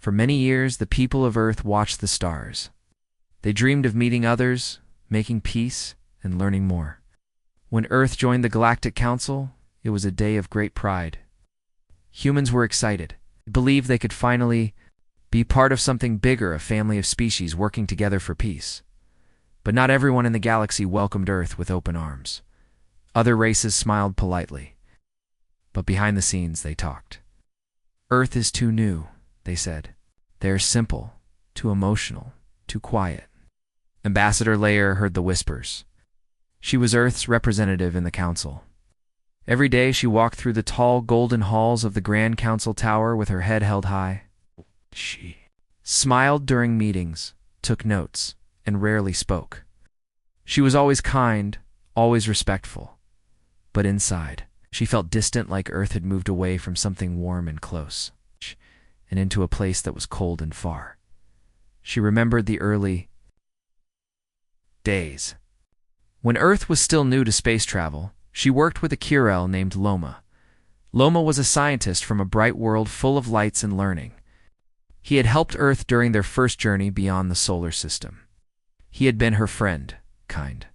For many years, the people of Earth watched the stars. They dreamed of meeting others, making peace, and learning more. When Earth joined the Galactic Council, it was a day of great pride. Humans were excited. They believed they could finally be part of something bigger, a family of species working together for peace. But not everyone in the galaxy welcomed Earth with open arms. Other races smiled politely. But behind the scenes, they talked. Earth is too new, they said. They are simple, too emotional, too quiet. Ambassador Leia heard the whispers. She was Earth's representative in the council. Every day she walked through the tall golden halls of the Grand Council Tower with her head held high. She smiled during meetings, took notes, and rarely spoke. She was always kind, always respectful. But inside, she felt distant, like Earth had moved away from something warm and close, and into a place that was cold and far. She remembered the early days. When Earth was still new to space travel, she worked with a Kirel named Loma. Loma was a scientist from a bright world full of lights and learning. He had helped Earth during their first journey beyond the solar system. He had been her friend, kind,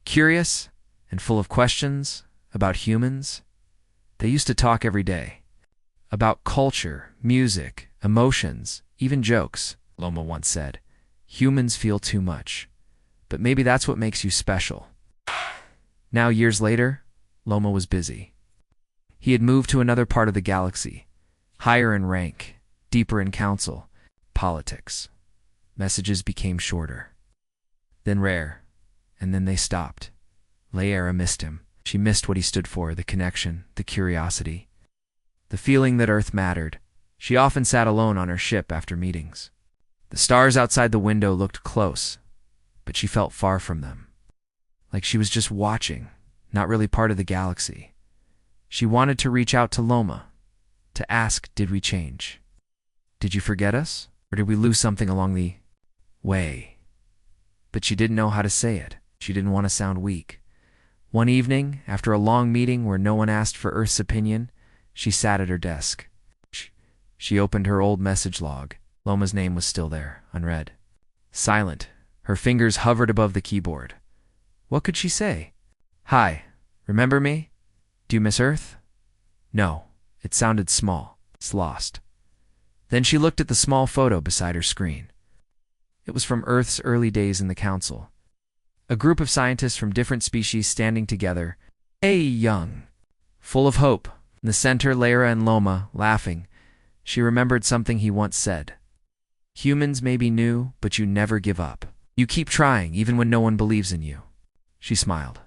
curious, and full of questions about humans. They used to talk every day. About culture, music, emotions, even jokes, Loma once said. Humans feel too much. But maybe that's what makes you special. Now, years later, Loma was busy. He had moved to another part of the galaxy, higher in rank, deeper in council, politics. Messages became shorter, then rare, and then they stopped. Leia missed him. She missed what he stood for, the connection, the curiosity, the feeling that Earth mattered. She often sat alone on her ship after meetings. The stars outside the window looked close, but she felt far from them. Like she was just watching, not really part of the galaxy. She wanted to reach out to Loma, to ask, did we change? Did you forget us? Or did we lose something along the way? But she didn't know how to say it. She didn't want to sound weak. One evening, after a long meeting where no one asked for Earth's opinion, she sat at her desk. She opened her old message log. Loma's name was still there, unread. Silent, her fingers hovered above the keyboard. What could she say? Hi, remember me? Do you miss Earth? No, it sounded small. It's lost. Then she looked at the small photo beside her screen. It was from Earth's early days in the Council. A group of scientists from different species standing together, young, full of hope. In the center, Leia and Loma, laughing. She remembered something he once said. Humans may be new, but you never give up. You keep trying, even when no one believes in you. She smiled.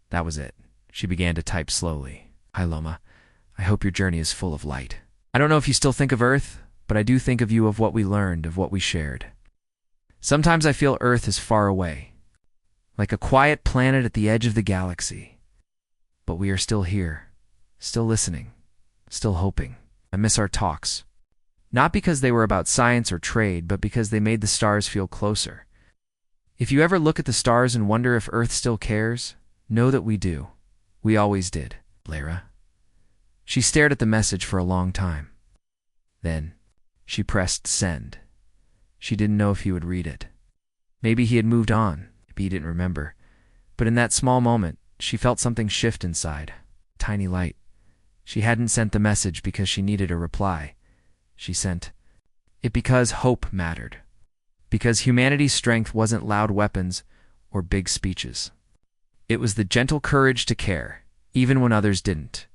That was it. She began to type slowly. Hi, Loma. I hope your journey is full of light. I don't know if you still think of Earth, but I do think of you, of what we learned, of what we shared. Sometimes I feel Earth is far away, like a quiet planet at the edge of the galaxy. But we are still here, still listening, still hoping. I miss our talks. Not because they were about science or trade, but because they made the stars feel closer. If you ever look at the stars and wonder if Earth still cares, know that we do. We always did, Leia. She stared at the message for a long time. Then, she pressed send. She didn't know if he would read it. Maybe he had moved on. Maybe he didn't remember. But in that small moment, she felt something shift inside. A tiny light. She hadn't sent the message because she needed a reply. She sent it because hope mattered. Because humanity's strength wasn't loud weapons or big speeches. It was the gentle courage to care, even when others didn't.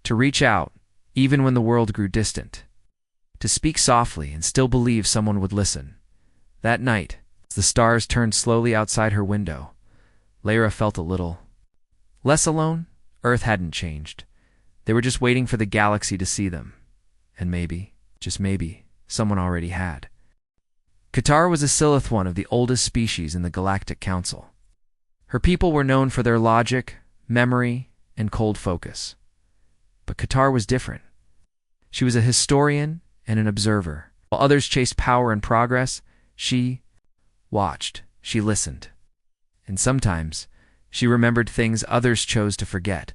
To reach out, even when the world grew distant. To speak softly and still believe someone would listen. That night, as the stars turned slowly outside her window, Leia felt a little less alone. Earth hadn't changed. They were just waiting for the galaxy to see them. And maybe, just maybe, someone already had. Qatar was a Silith, one of the oldest species in the Galactic Council. Her people were known for their logic, memory, and cold focus. But Qatar was different. She was a historian and an observer. While others chased power and progress, she watched, she listened. And sometimes, she remembered things others chose to forget.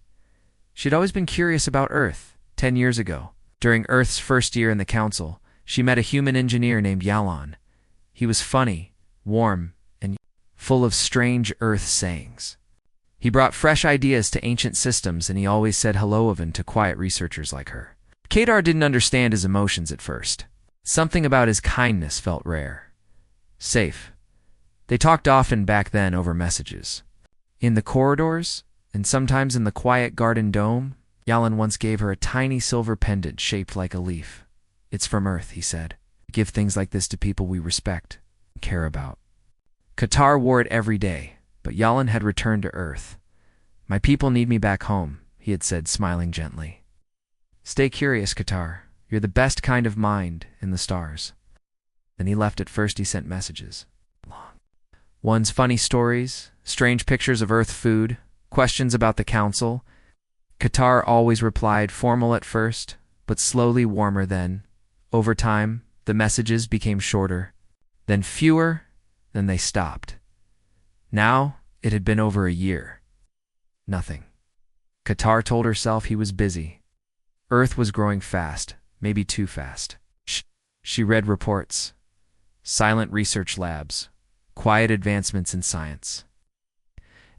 She'd always been curious about Earth. 10 years ago, during Earth's first year in the Council, She met a human engineer named Yalan. He was funny, warm, and full of strange Earth sayings. He brought fresh ideas to ancient systems, and he always said hello even to quiet researchers like her. Kadar didn't understand his emotions at first. Something about his kindness felt rare. Safe. They talked often back then over messages. In the corridors, and sometimes in the quiet garden dome, Yalan once gave her a tiny silver pendant shaped like a leaf. "It's from Earth," he said. "Give things like this to people we respect and care about." Qatar wore it every day, but Yalan had returned to Earth. "My people need me back home," he had said, smiling gently. "Stay curious, Qatar. You're the best kind of mind in the stars." Then he left. At first he sent messages. One's funny stories, strange pictures of Earth food, questions about the council. Qatar always replied, formal at first, but slowly warmer then. Over time, the messages became shorter, then fewer, then they stopped. Now, it had been over a year. Nothing. Qatar told herself he was busy. Earth was growing fast, maybe too fast. She read reports, silent research labs, quiet advancements in science,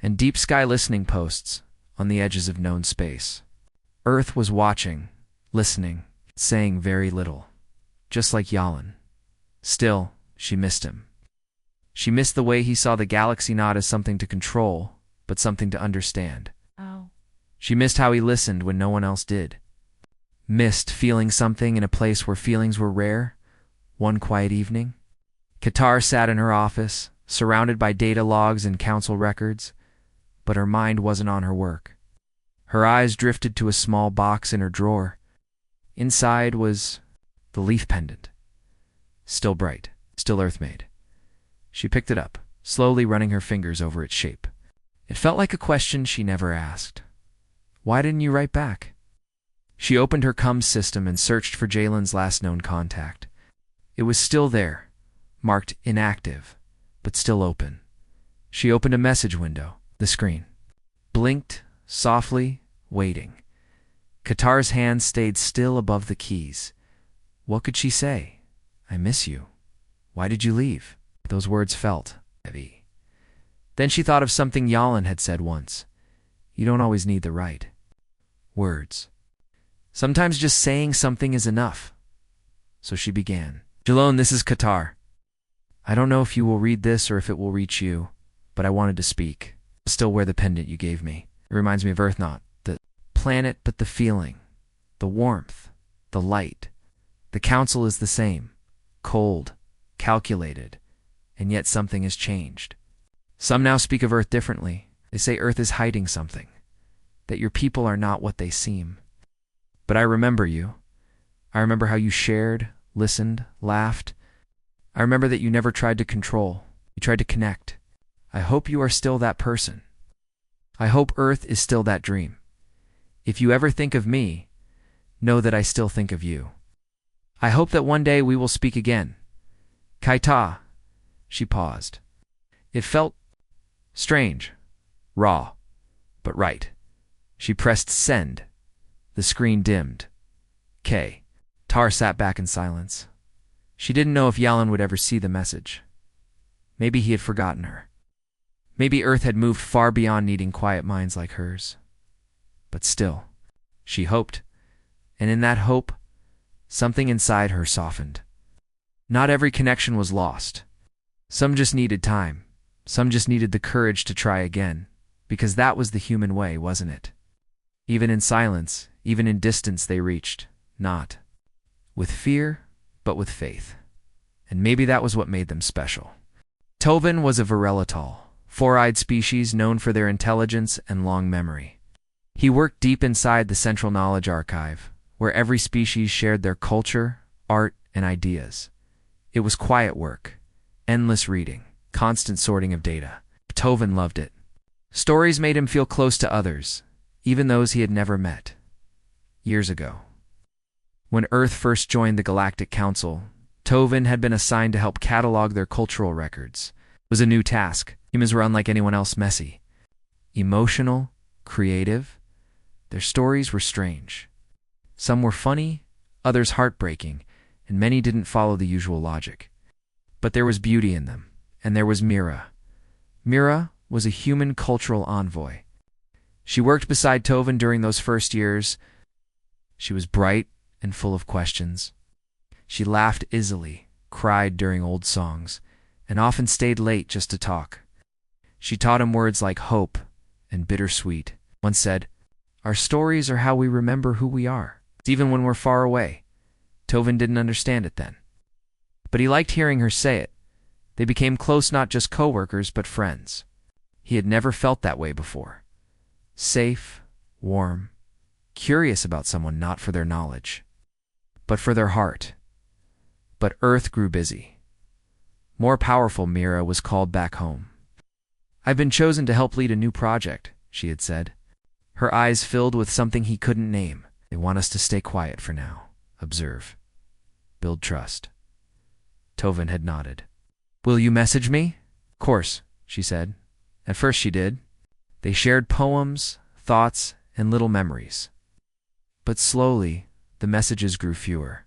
and deep sky listening posts on the edges of known space. Earth was watching, listening, saying very little, just like Yalan. Still, she missed him. She missed the way he saw the galaxy not as something to control, but something to understand. She missed how he listened when no one else did. Missed feeling something in a place where feelings were rare. One quiet evening, Qatar sat in her office, surrounded by data logs and council records, but her mind wasn't on her work. Her eyes drifted to a small box in her drawer. Inside was the leaf pendant. Still bright, still earth-made. She picked it up, slowly running her fingers over its shape. It felt like a question she never asked. "Why didn't you write back?" She opened her comms system and searched for Jalen's last known contact. It was still there, marked inactive, but still open. She opened a message window. The screen blinked, softly, waiting. Qatar's hand stayed still above the keys. What could she say? "I miss you. Why did you leave?" Those words felt heavy. Then she thought of something Yalan had said once. You don't always need the right words. Sometimes just saying something is enough. So she began. "Jalon, this is Qatar. I don't know if you will read this or if it will reach you, but I wanted to speak. I still wear the pendant you gave me. It reminds me of Earth, not the planet, but the feeling, the warmth, the light. The council is the same, cold, calculated, and yet something has changed. Some now speak of Earth differently. They say Earth is hiding something, that your people are not what they seem. But I remember you. I remember how you shared, listened, laughed. I remember that you never tried to control. You tried to connect. I hope you are still that person. I hope Earth is still that dream. If you ever think of me, know that I still think of you. I hope that one day we will speak again. Kaita." She paused. It felt strange, raw, but right. She pressed send. The screen dimmed. K. Tar sat back in silence. She didn't know if Yalan would ever see the message. Maybe he had forgotten her. Maybe Earth had moved far beyond needing quiet minds like hers. But still, she hoped, and in that hope, something inside her softened. Not every connection was lost. Some just needed time. Some just needed the courage to try again, because that was the human way, wasn't it? Even in silence, even in distance they reached, not with fear, but with faith. And maybe that was what made them special. Tovin was a virelatal, four-eyed species known for their intelligence and long memory. He worked deep inside the Central Knowledge Archive, where every species shared their culture, art, and ideas. It was quiet work, endless reading, constant sorting of data. Tovin loved it. Stories made him feel close to others, even those he had never met. Years ago, when Earth first joined the Galactic Council, Tovin had been assigned to help catalog their cultural records. It was a new task. Humans were unlike anyone else, messy, emotional, creative. Their stories were strange. Some were funny, others heartbreaking, and many didn't follow the usual logic. But there was beauty in them, and there was Mira. Mira was a human cultural envoy. She worked beside Tovin during those first years. She was bright and full of questions. She laughed easily, cried during old songs, and often stayed late just to talk. She taught him words like hope and bittersweet. Once said, "Our stories are how we remember who we are, even when we're far away." Tovin didn't understand it then, but he liked hearing her say it. They became close, not just co-workers, but friends. He had never felt that way before. Safe, warm, curious about someone not for their knowledge, but for their heart. But Earth grew busy. More powerful, Mira was called back home. "I've been chosen to help lead a new project," she had said. Her eyes filled with something he couldn't name. "They want us to stay quiet for now. Observe. Build trust." Tovin had nodded. "Will you message me?" "Of course," she said. At first she did. They shared poems, thoughts, and little memories. But slowly, the messages grew fewer.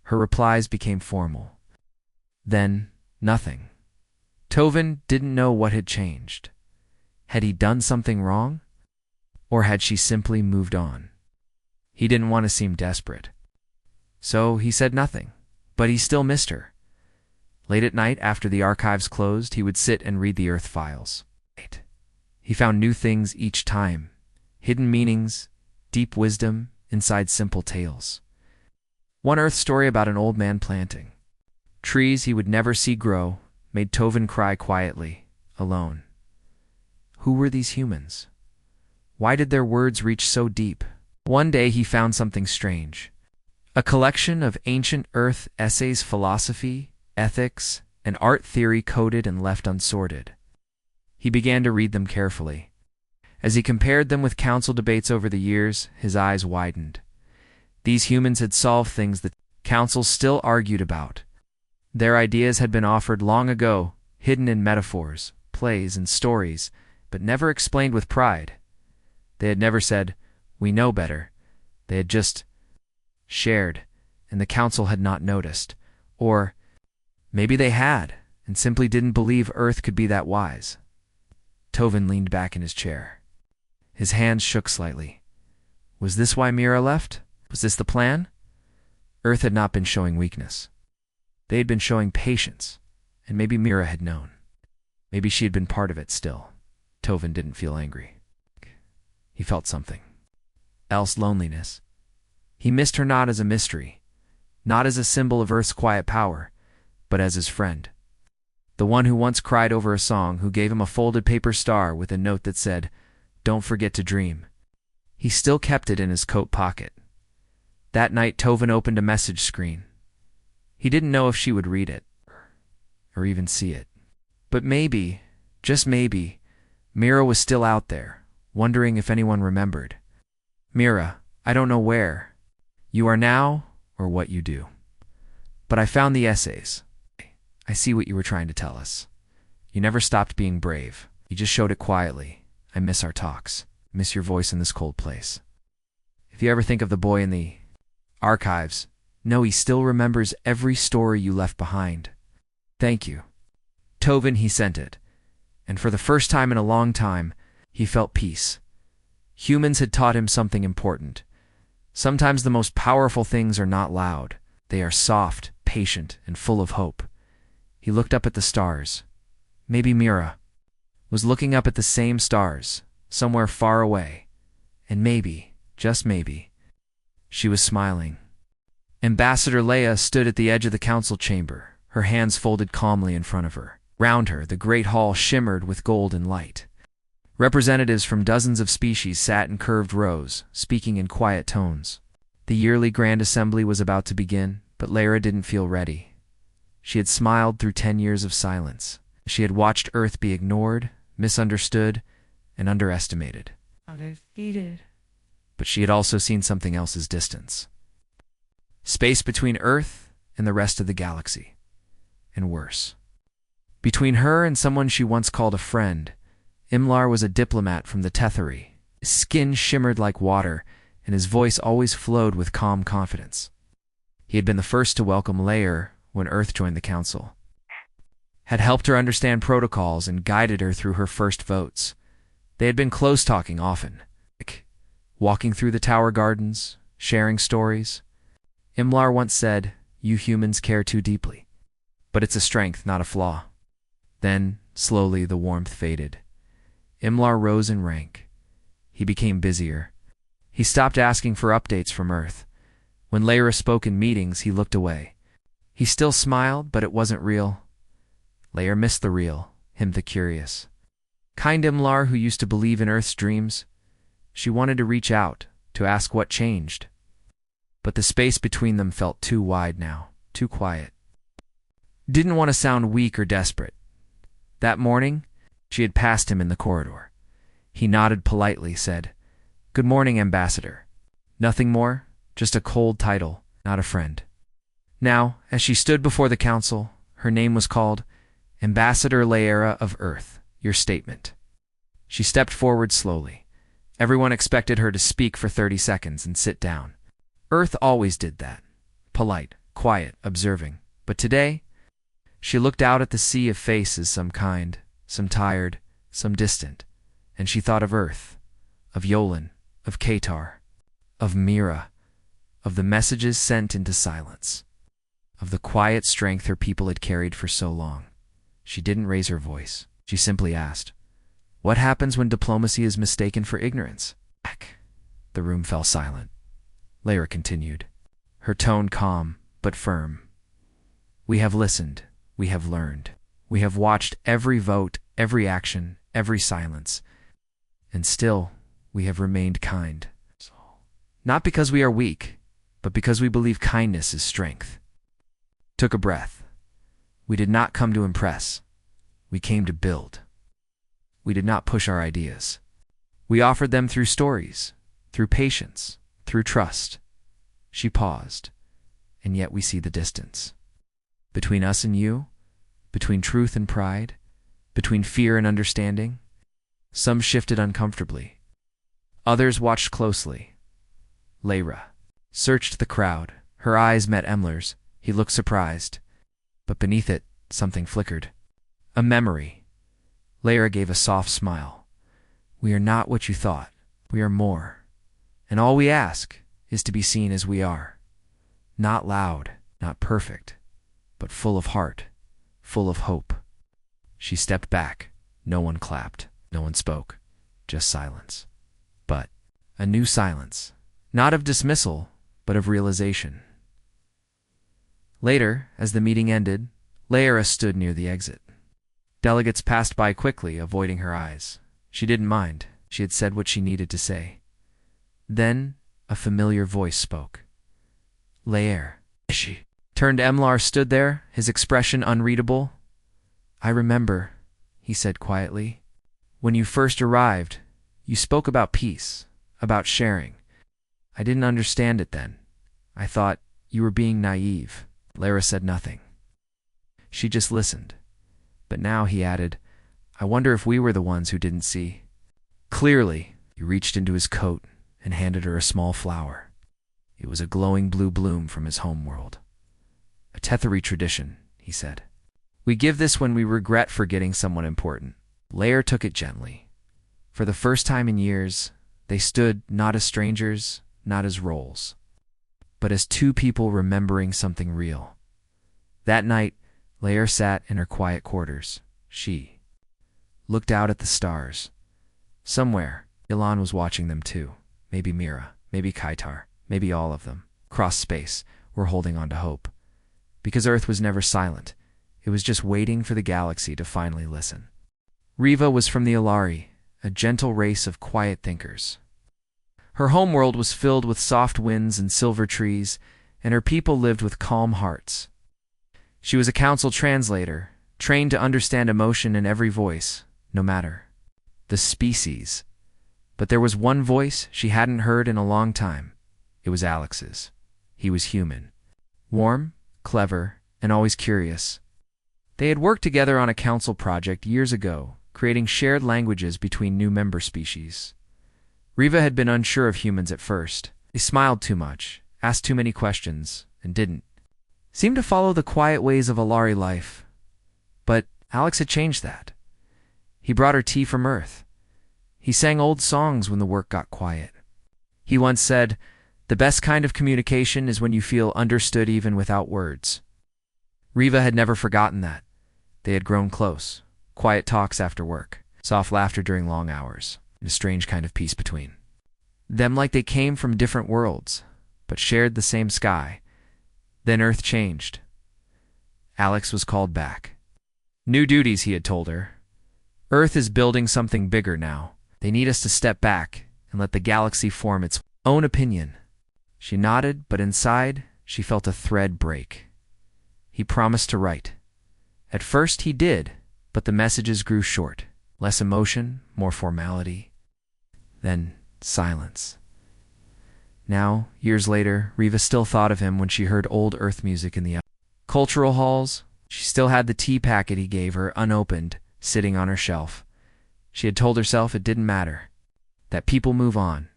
Her replies became formal. Then, nothing. Tovin didn't know what had changed. Had he done something wrong? Or had she simply moved on? He didn't want to seem desperate. So he said nothing, but he still missed her. Late at night, after the archives closed, he would sit and read the Earth files. He found new things each time, hidden meanings, deep wisdom inside simple tales. One Earth story about an old man planting trees he would never see grow made Tovin cry quietly, alone. Who were these humans? Why did their words reach so deep? One day he found something strange. A collection of ancient Earth essays, philosophy, ethics, and art theory coded and left unsorted. He began to read them carefully. As he compared them with council debates over the years, his eyes widened. These humans had solved things that councils still argued about. Their ideas had been offered long ago, hidden in metaphors, plays, and stories, but never explained with pride. They had never said, "We know better." They had just shared, and the council had not noticed. Or maybe they had, and simply didn't believe Earth could be that wise. Tovin leaned back in his chair. His hands shook slightly. Was this why Mira left? Was this the plan? Earth had not been showing weakness. They had been showing patience, and maybe Mira had known. Maybe she had been part of it still. Tovin didn't feel angry. He felt something. Else loneliness. He missed her not as a mystery, not as a symbol of Earth's quiet power, but as his friend. The one who once cried over a song, who gave him a folded paper star with a note that said, "Don't forget to dream." He still kept it in his coat pocket. That night, Tovin opened a message screen. He didn't know if she would read it, or even see it. But maybe, just maybe, Mira was still out there, wondering if anyone remembered. "Mira, I don't know where you are now or what you do. But I found the essays. I see what you were trying to tell us. You never stopped being brave. You just showed it quietly. I miss our talks. Miss your voice in this cold place. If you ever think of the boy in the archives, know he still remembers every story you left behind. Thank you." Tovin, he sent it. And for the first time in a long time, he felt peace. Humans had taught him something important. Sometimes the most powerful things are not loud. They are soft, patient, and full of hope. He looked up at the stars. Maybe Mira was looking up at the same stars, somewhere far away. And maybe, just maybe, she was smiling. Ambassador Leia stood at the edge of the council chamber, her hands folded calmly in front of her. Round her, the great hall shimmered with golden light. Representatives from dozens of species sat in curved rows, speaking in quiet tones. The yearly Grand Assembly was about to begin, but Leia didn't feel ready. She had smiled through 10 years of silence. She had watched Earth be ignored, misunderstood, and underestimated. But she had also seen something else's distance. Space between Earth and the rest of the galaxy. And worse. Between her and someone she once called a friend, Imlar was a diplomat from the Tetheri. His skin shimmered like water, and his voice always flowed with calm confidence. He had been the first to welcome Layer when Earth joined the council, had helped her understand protocols and guided her through her first votes. They had been close talking often, like walking through the tower gardens, sharing stories. Imlar once said, "You humans care too deeply." But it's a strength, not a flaw. Then, slowly, the warmth faded. Imlar rose in rank. He became busier. He stopped asking for updates from Earth. When Lyra spoke in meetings, he looked away. He still smiled, but it wasn't real. Lyra missed the real, him the curious. Kind Imlar who used to believe in Earth's dreams. She wanted to reach out, to ask what changed. But the space between them felt too wide now, too quiet. Didn't want to sound weak or desperate. That morning, she had passed him in the corridor. He nodded politely, said, "Good morning, Ambassador." Nothing more, just a cold title, not a friend. Now, as she stood before the council, her name was called, "Ambassador Laera of Earth, your statement." She stepped forward slowly. Everyone expected her to speak for 30 seconds and sit down. Earth always did that. Polite, quiet, observing. But today, she looked out at the sea of faces, some kind, some tired, some distant, and she thought of Earth, of Yolan, of Katar, of Mira, of the messages sent into silence, of the quiet strength her people had carried for so long. She didn't raise her voice. She simply asked, "What happens when diplomacy is mistaken for ignorance?" The room fell silent. Lyra continued, her tone calm but firm. "We have listened. We have learned. We have watched every vote, every action, every silence. And still, we have remained kind. Not because we are weak, but because we believe kindness is strength." Took a breath. "We did not come to impress. We came to build. We did not push our ideas. We offered them through stories, through patience, through trust." She paused, "And yet we see the distance. Between us and you, between truth and pride, between fear and understanding, some shifted uncomfortably. Others watched closely." Lyra searched the crowd. Her eyes met Emler's. He looked surprised. But beneath it, something flickered. A memory. Lyra gave a soft smile. "We are not what you thought. We are more. And all we ask is to be seen as we are. Not loud, not perfect, but full of heart, full of hope." She stepped back. No one clapped. No one spoke. Just silence. But a new silence. Not of dismissal, but of realization. Later, as the meeting ended, Lyra stood near the exit. Delegates passed by quickly, avoiding her eyes. She didn't mind. She had said what she needed to say. Then, a familiar voice spoke. "Laer." She turned. Emlar stood there, his expression unreadable. "I remember," he said quietly. "When you first arrived, you spoke about peace, about sharing. I didn't understand it then. I thought you were being naive." Lyra said nothing. She just listened. But now, he added, "I wonder if we were the ones who didn't see." Clearly, he reached into his coat and handed her a small flower. It was a glowing blue bloom from his home world. "A Tetheri tradition," he said. "We give this when we regret forgetting someone important." Laer took it gently. For the first time in years, they stood not as strangers, not as roles, but as two people remembering something real. That night, Laer sat in her quiet quarters. She looked out at the stars. Somewhere, Ilan was watching them too. Maybe Mira, maybe Kaitar, maybe all of them. Across space, were holding on to hope. Because Earth was never silent. It was just waiting for the galaxy to finally listen. Riva was from the Ilari, a gentle race of quiet thinkers. Her homeworld was filled with soft winds and silver trees, and her people lived with calm hearts. She was a council translator, trained to understand emotion in every voice, no matter the species. But there was one voice she hadn't heard in a long time. It was Alex's. He was human. Warm, clever, and always curious. They had worked together on a council project years ago, creating shared languages between new member species. Riva had been unsure of humans at first. They smiled too much, asked too many questions, and didn't seemed to follow the quiet ways of Alari life. But Alex had changed that. He brought her tea from Earth. He sang old songs when the work got quiet. He once said, "The best kind of communication is when you feel understood even without words." Riva had never forgotten that. They had grown close. Quiet talks after work, soft laughter during long hours, and a strange kind of peace between them, like they came from different worlds, but shared the same sky. Then Earth changed. Alex was called back. New duties, he had told her. Earth is building something bigger now. They need us to step back and let the galaxy form its own opinion. She nodded, but inside, she felt a thread break. He promised to write. At first he did, but the messages grew short. Less emotion, more formality. Then silence. Now, years later, Riva still thought of him when she heard old Earth music in the cultural halls. She still had the tea packet he gave her, unopened, sitting on her shelf. She had told herself it didn't matter, that people move on,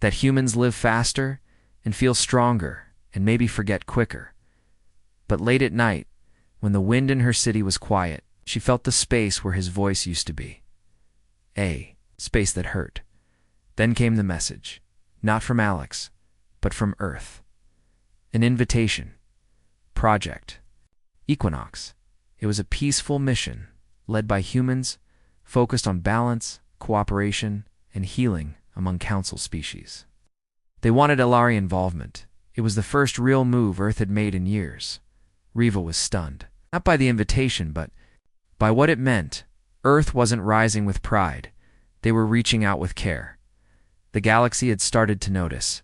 that humans live faster and feel stronger and maybe forget quicker. But late at night, when the wind in her city was quiet, she felt the space where his voice used to be. A space that hurt. Then came the message, not from Alex, but from Earth. An invitation. Project. Equinox. It was a peaceful mission, led by humans, focused on balance, cooperation, and healing among council species. They wanted Alari involvement. It was the first real move Earth had made in years. Riva was stunned, not by the invitation, but by what it meant. Earth wasn't rising with pride. They were reaching out with care. The galaxy had started to notice.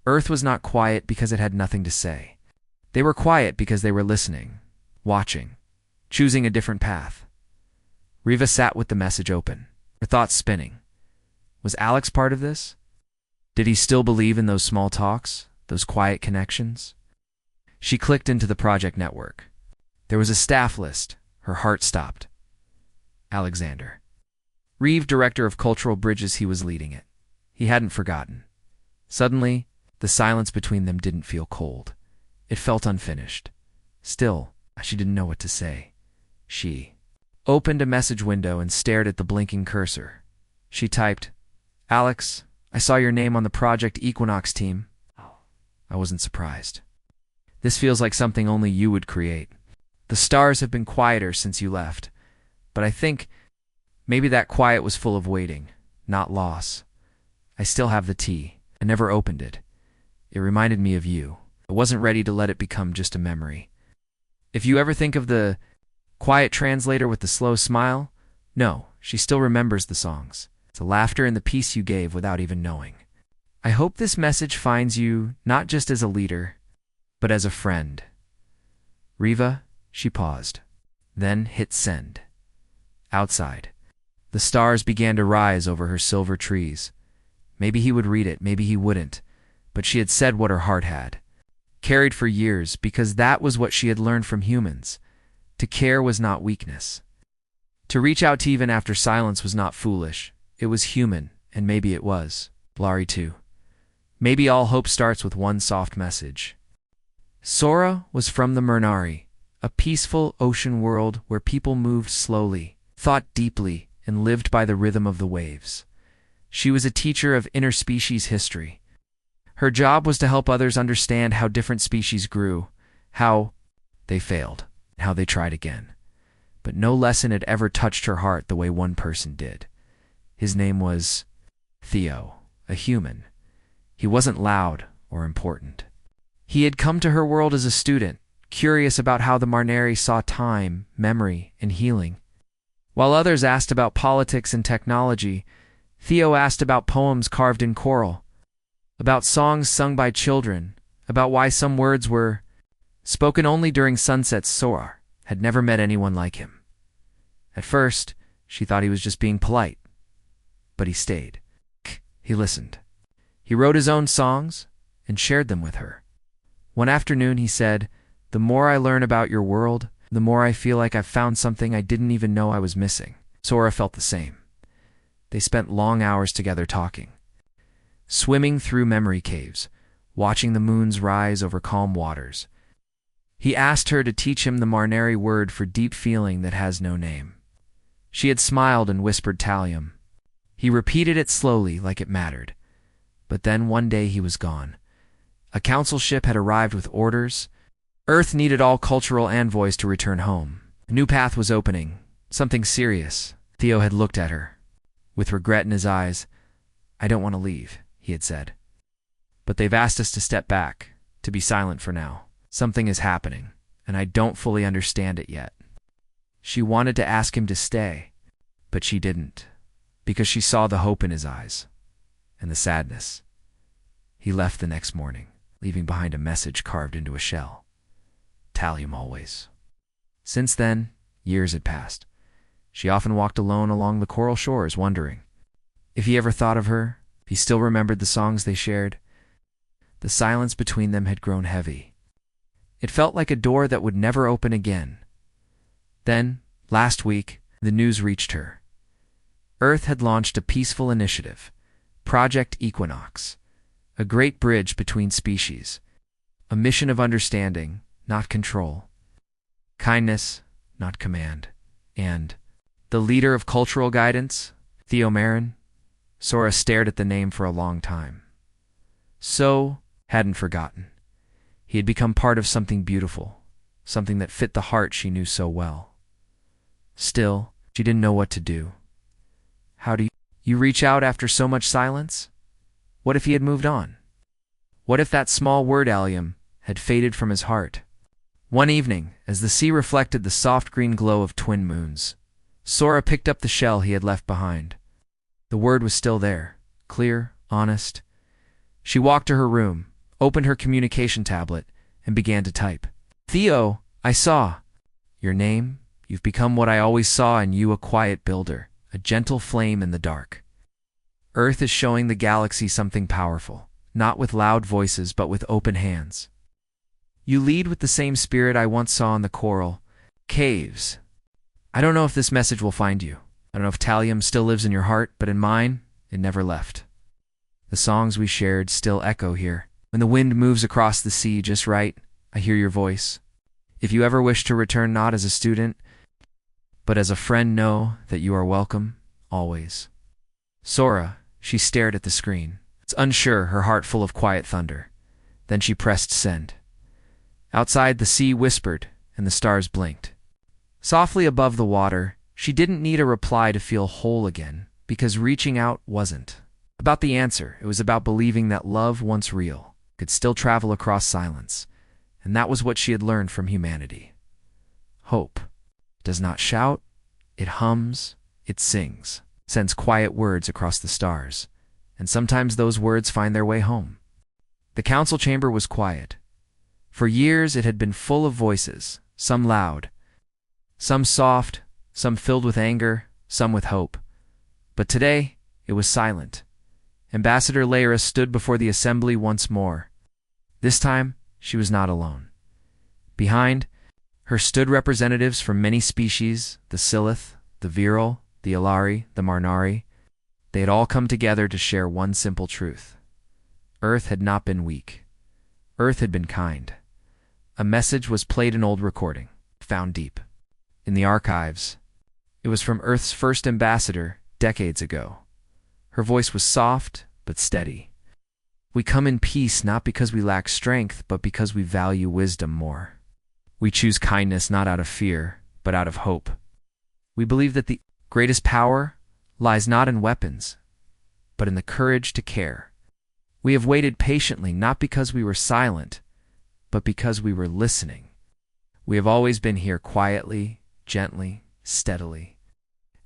Earth was not quiet because it had nothing to say. They were quiet because they were listening, watching, choosing a different path. Riva sat with the message open, her thoughts spinning. Was Alex part of this? Did he still believe in those small talks, those quiet connections? She clicked into the project network. There was a staff list. Her heart stopped. Alexander. Reeve, director of cultural bridges, he was leading it. He hadn't forgotten. Suddenly, the silence between them didn't feel cold. It felt unfinished. Still, she didn't know what to say. She opened a message window and stared at the blinking cursor. She typed, "Alex, I saw your name on the Project Equinox team." I wasn't surprised. This feels like something only you would create. The stars have been quieter since you left, but I think maybe that quiet was full of waiting, not loss. I still have the tea. I never opened it. It reminded me of you. I wasn't ready to let it become just a memory. If you ever think of the quiet translator with the slow smile, no, she still remembers the songs. It's the laughter and the peace you gave without even knowing. I hope this message finds you not just as a leader, but as a friend. Riva, she paused, then hit send. Outside, the stars began to rise over her silver trees. Maybe he would read it, maybe he wouldn't, but she had said what her heart had. Carried for years, because that was what she had learned from humans. To care was not weakness. To reach out to even after silence was not foolish. It was human, and maybe it was. Lari too. Maybe all hope starts with one soft message. Sora was from the Murnari, a peaceful ocean world where people moved slowly, thought deeply, and lived by the rhythm of the waves. She was a teacher of interspecies history. Her job was to help others understand how different species grew, how they failed, and how they tried again. But no lesson had ever touched her heart the way one person did. His name was Theo, a human. He wasn't loud or important. He had come to her world as a student, curious about how the Marnari saw time, memory, and healing. While others asked about politics and technology, Theo asked about poems carved in coral, about songs sung by children, about why some words were spoken only during sunsets. Sora had never met anyone like him. At first, she thought he was just being polite, but he stayed. He listened. He wrote his own songs and shared them with her. One afternoon he said, "The more I learn about your world, the more I feel like I've found something I didn't even know I was missing." Sora felt the same. They spent long hours together talking, swimming through memory caves, watching the moons rise over calm waters. He asked her to teach him the Marnari word for deep feeling that has no name. She had smiled and whispered Talium. He repeated it slowly, like it mattered. But then one day he was gone. A council ship had arrived with orders. Earth needed all cultural envoys to return home. A new path was opening. Something serious. Theo had looked at her. With regret in his eyes, "I don't want to leave," he had said. "But they've asked us to step back, to be silent for now. Something is happening, and I don't fully understand it yet." She wanted to ask him to stay, but she didn't, because she saw the hope in his eyes, and the sadness. He left the next morning, leaving behind a message carved into a shell. Talium always. Since then, years had passed. She often walked alone along the coral shores, wondering if he ever thought of her, if he still remembered the songs they shared. The silence between them had grown heavy. It felt like a door that would never open again. Then, last week, the news reached her. Earth had launched a peaceful initiative, Project Equinox, a great bridge between species, a mission of understanding, not control, kindness, not command, and the leader of cultural guidance, Theo Marin. Sora stared at the name for a long time. So hadn't forgotten. He had become part of something beautiful, something that fit the heart she knew so well. Still, she didn't know what to do. How do you reach out after so much silence? What if he had moved on? What if that small word allium had faded from his heart? One evening, as the sea reflected the soft green glow of twin moons, Sora picked up the shell he had left behind. The word was still there, clear, honest. She walked to her room, opened her communication tablet, and began to type. "Theo, I saw. Your name, you've become what I always saw in you, a quiet builder, a gentle flame in the dark. Earth is showing the galaxy something powerful, not with loud voices but with open hands. You lead with the same spirit I once saw in the coral caves. I don't know if this message will find you. I don't know if Talium still lives in your heart, but in mine, it never left. The songs we shared still echo here. When the wind moves across the sea just right, I hear your voice. If you ever wish to return not as a student, but as a friend, know that you are welcome, always." Sora, she stared at the screen. It's unsure, her heart full of quiet thunder. Then she pressed send. Outside, the sea whispered, and the stars blinked. Softly above the water, she didn't need a reply to feel whole again, because reaching out wasn't about the answer. It was about believing that love, once real, could still travel across silence, and that was what she had learned from humanity. Hope does not shout, it hums, it sings, sends quiet words across the stars, and sometimes those words find their way home. The council chamber was quiet. For years it had been full of voices, some loud, some soft, some filled with anger, some with hope. But today, it was silent. Ambassador Lyra stood before the assembly once more. This time, she was not alone. Behind her stood representatives from many species, the Silith, the Viral, the Ilari, the Marnari. They had all come together to share one simple truth. Earth had not been weak. Earth had been kind. A message was played in old recording, found deep in the archives. It was from Earth's first ambassador, decades ago. Her voice was soft, but steady. "We come in peace not because we lack strength, but because we value wisdom more. We choose kindness not out of fear, but out of hope. We believe that the greatest power lies not in weapons, but in the courage to care. We have waited patiently not because we were silent, but because we were listening. We have always been here quietly, gently, steadily.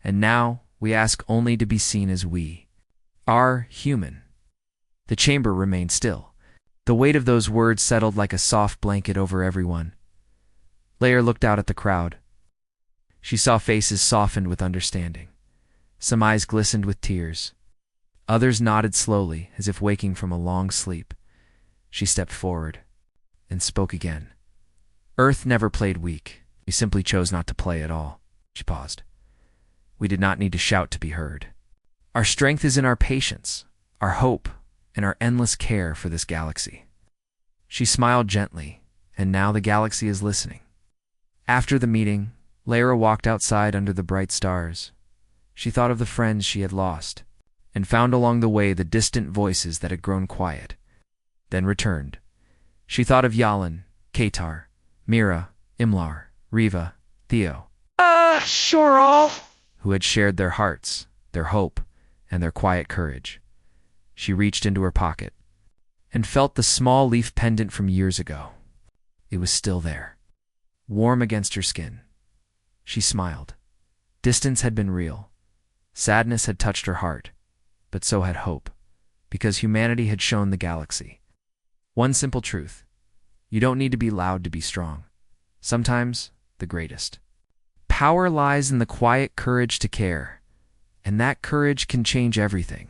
And now we ask only to be seen as we are human." The chamber remained still. The weight of those words settled like a soft blanket over everyone. Lyra looked out at the crowd. She saw faces softened with understanding. Some eyes glistened with tears. Others nodded slowly, as if waking from a long sleep. She stepped forward and spoke again. "Earth never played weak. We simply chose not to play at all." She paused. "We did not need to shout to be heard. Our strength is in our patience, our hope, and our endless care for this galaxy." She smiled gently, and now the galaxy is listening. After the meeting, Lyra walked outside under the bright stars. She thought of the friends she had lost, and found along the way the distant voices that had grown quiet, then returned. She thought of Yalan, Katar, Mira, Imlar, Riva, Theo, Sure all. who had shared their hearts, their hope, and their quiet courage. She reached into her pocket and felt the small leaf pendant from years ago. It was still there, warm against her skin. She smiled. Distance had been real. Sadness had touched her heart, but so had hope, because humanity had shown the galaxy one simple truth: you don't need to be loud to be strong. Sometimes, the greatest power lies in the quiet courage to care, and that courage can change everything.